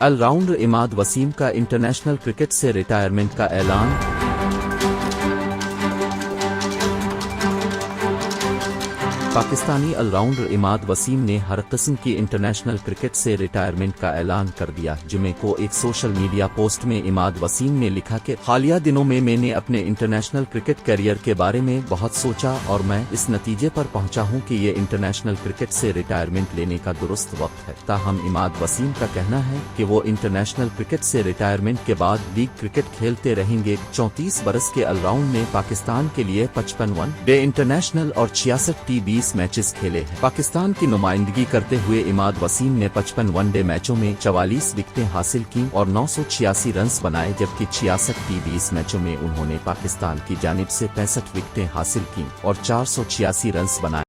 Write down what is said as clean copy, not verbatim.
Allrounder Imad Wasim का international cricket से retirement का ऐलान। पाकिस्तानी ऑलराउंडर इमाद वसीम ने हर किस्म की इंटरनेशनल क्रिकेट से रिटायरमेंट का ऐलान कर दिया। जुमे को एक सोशल मीडिया पोस्ट में इमाद वसीम ने लिखा कि हालिया दिनों में मैंने अपने इंटरनेशनल क्रिकेट करियर के बारे में बहुत सोचा और मैं इस नतीजे पर पहुंचा हूं कि ये इंटरनेशनल क्रिकेट से रिटायरमेंट लेने का दुरुस्त वक्त है। ताहम इमाद वसीम का कहना है कि वो इंटरनेशनल क्रिकेट से रिटायरमेंट के बाद लीग क्रिकेट खेलते रहेंगे। 34 बरस के ऑलराउंड ने पाकिस्तान के लिए 55 वन-डे इंटरनेशनल और 66 T20 मैचेस खेले हैं। पाकिस्तान की नुमाइंदगी करते हुए इमाद वसीम ने 55 वनडे मैचों में 44 विकेटें हासिल की और 986 रन बनाए, जबकि 66 T20 मैचों में उन्होंने पाकिस्तान की जानिब से 65 विकेटें हासिल की और 486 रन बनाए।